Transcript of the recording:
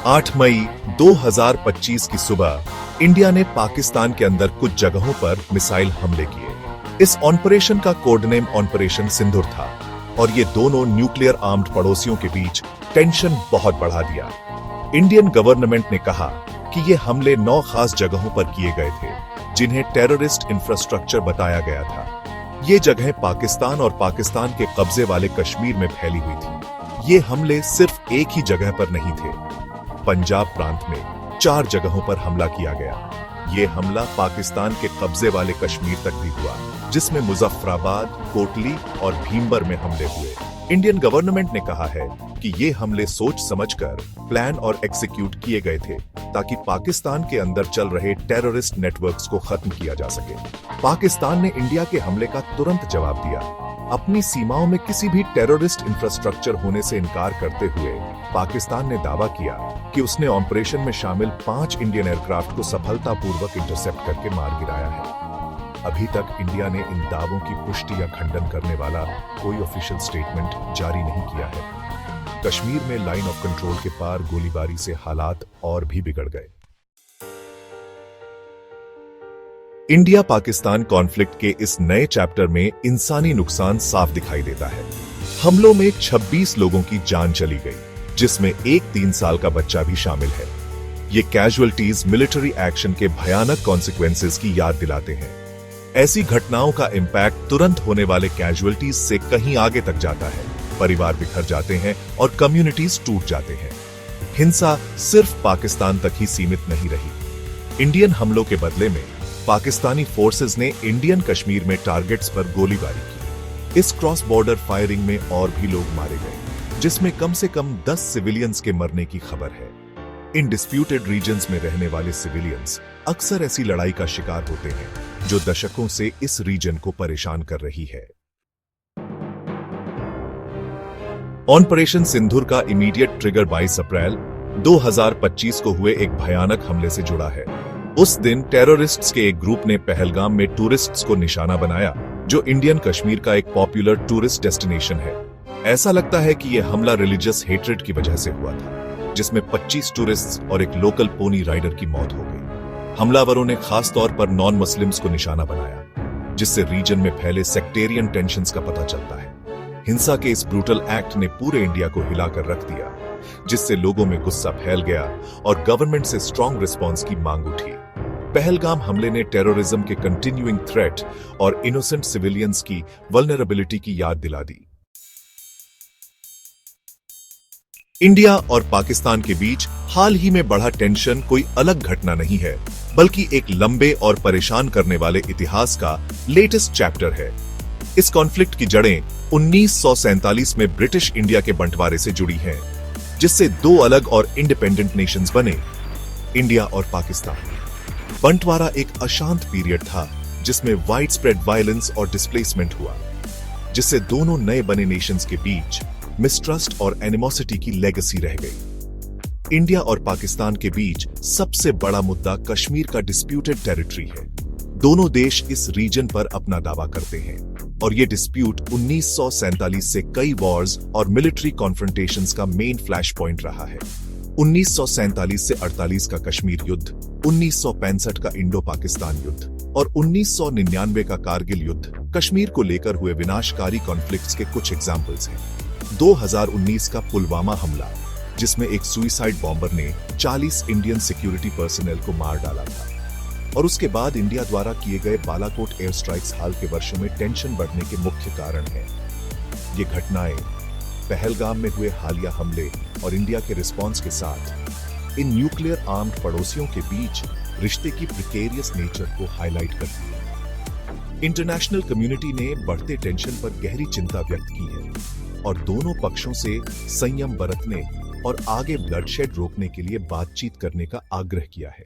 8 मई 2025 की सुबह इंडिया ने पाकिस्तान के अंदर कुछ जगहों पर मिसाइल हमले किए। इस ऑपरेशन का कोड नेम ऑपरेशन सिंदूर था और ये दोनों न्यूक्लियर आर्म्ड पड़ोसियों के बीच टेंशन बहुत बढ़ा दिया। इंडियन गवर्नमेंट ने कहा कि ये हमले 9 खास जगहों पर किए गए थे जिन्हें टेररिस्ट इंफ्रास्ट्रक्चर बताया गया था। ये जगहें पाकिस्तान और पाकिस्तान के कब्जे वाले कश्मीर में फैली हुई थी। ये हमले सिर्फ एक ही जगह पर नहीं थे। पंजाब प्रांत में 4 जगहों पर हमला किया गया। ये हमला पाकिस्तान के कब्जे वाले कश्मीर तक भी हुआ, जिसमें मुजफ्फराबाद, कोटली और भीमबर में हमले हुए। इंडियन गवर्नमेंट ने कहा है कि ये हमले सोच समझकर प्लान और एग्जीक्यूट किए गए थे ताकि पाकिस्तान के अंदर चल रहे टेररिस्ट नेटवर्क्स को खत्म किया जा सके। पाकिस्तान ने इंडिया के हमले का तुरंत जवाब दिया। अपनी सीमाओं में किसी भी टेररिस्ट इंफ्रास्ट्रक्चर होने से इनकार करते हुए पाकिस्तान ने दावा किया कि उसने ऑपरेशन में शामिल 5 इंडियन एयरक्राफ्ट को सफलतापूर्वक इंटरसेप्ट करके मार गिराया है। अभी तक इंडिया ने इन दावों की पुष्टि या खंडन करने वाला कोई ऑफिशियल स्टेटमेंट जारी नहीं किया है। कश्मीर में लाइन ऑफ कंट्रोल के पार गोलीबारी से हालात और भी बिगड़ गए। इंडिया पाकिस्तान कॉन्फ्लिक्ट के इस नए चैप्टर में इंसानी नुकसान साफ दिखाई देता है। हमलों में 26 लोगों की जान चली गई, जिसमें एक 3 साल का बच्चा भी शामिल है। ये कैजुअल्टीज मिलिट्री एक्शन के भयानक कॉन्सिक्वेंसेस की याद दिलाते हैं। ऐसी घटनाओं का इंपैक्ट तुरंत होने वाले कैजुअल्टीज से कहीं आगे तक जाता है। परिवार बिखर जाते हैं और कम्युनिटीज टूट जाते हैं। हिंसा सिर्फ पाकिस्तान तक ही सीमित नहीं रही। इंडियन हमलों के बदले में पाकिस्तानी फोर्सेस ने इंडियन कश्मीर में टारगेट्स पर गोलीबारी की। इस क्रॉस बॉर्डर फायरिंग में और भी लोग मारे गए, जिसमें कम से कम 10 सिविलियंस के मरने की खबर है। इन डिस्प्यूटेड रीजन्स में रहने वाले सिविलियंस अक्सर ऐसी लड़ाई का शिकार होते हैं जो दशकों से इस रीजन को परेशान कर रही है। ऑपरेशन सिंदूर का इमीडिएट ट्रिगर 22 अप्रैल 2025 को हुए एक भयानक हमले से जुड़ा है। उस दिन टेररिस्ट्स के एक ग्रुप ने पहलगाम में टूरिस्ट्स को निशाना बनाया, जो इंडियन कश्मीर का एक पॉपुलर टूरिस्ट डेस्टिनेशन है। ऐसा लगता है कि यह हमला रिलीजियस हेट्रेड की वजह से हुआ था, जिसमें 25 टूरिस्ट्स और एक लोकल पोनी राइडर की मौत हो गई। हमलावरों ने खास तौर पर नॉन मुस्लिम्स को निशाना बनाया, जिससे रीजन में फैले सेक्टेरियन टेंशन्स का पता चलता है। हिंसा के इस ब्रूटल एक्ट ने पूरे इंडिया को हिलाकर रख दिया, जिससे लोगों में गुस्सा फैल गया और गवर्नमेंट से स्ट्रॉन्ग रिस्पॉन्स की मांग उठी। पहलगाम हमले ने टेररिज्म के कंटिन्यूइंग थ्रेट और इनोसेंट सिविलियंस की वल्नरेबिलिटी की याद दिला दी। इंडिया और पाकिस्तान के बीच हाल ही में बढ़ा टेंशन कोई अलग घटना नहीं है, बल्कि एक लंबे और परेशान करने वाले इतिहास का लेटेस्ट चैप्टर है। इस कॉन्फ्लिक्ट की जड़ें 1947 में ब्रिटिश इंडिया के बंटवारे से जुड़ी हैं, जिससे 2 अलग और इंडिपेंडेंट नेशंस बने, इंडिया और पाकिस्तान। बंटवारा एक अशांत पीरियड था जिसमें वाइड स्प्रेड वायलेंस और डिस्प्लेसमेंट हुआ, जिससे दोनों नए बने नेशंस के बीच मिसट्रस्ट और एनिमोसिटी की लेगेसी रह गई। इंडिया और पाकिस्तान के बीच सबसे बड़ा मुद्दा कश्मीर का डिस्प्यूटेड टेरिटरी है। दोनों देश इस रीजन पर अपना दावा करते हैं और ये डिस्प्यूट 1947 से कई वॉर्स और मिलिट्री कॉन्फ्रंटेशंस का मेन फ्लैश पॉइंट रहा है। 1947 से 48 का कश्मीर युद्ध, 1965 का इंडो पाकिस्तान युद्ध और 1999 का कारगिल युद्ध कश्मीर को लेकर हुए विनाशकारी कॉन्फ्लिक्ट्स के कुछ एग्जाम्पल्स हैं। 2019 का पुलवामा हमला, जिसमें एक सुइसाइड बॉम्बर ने 40 इंडियन सिक्योरिटी पर्सनल को मार डाला था, और उसके बाद इंडिया द्वारा किए गए बालाकोट एयर स्ट्राइक्स हाल के वर्षों में टेंशन बढ़ने के मुख्य कारण हैं। ये घटनाएं पहलगाम में हुए हालिया हमले और इंडिया के रिस्पॉन्स के साथ इन न्यूक्लियर आर्म्ड पड़ोसियों के बीच रिश्ते की प्रिकेरियस नेचर को हाईलाइट करती है। इंटरनेशनल कम्युनिटी ने बढ़ते टेंशन पर गहरी चिंता व्यक्त की है और दोनों पक्षों से संयम बरतने और आगे ब्लडशेड रोकने के लिए बातचीत करने का आग्रह किया है।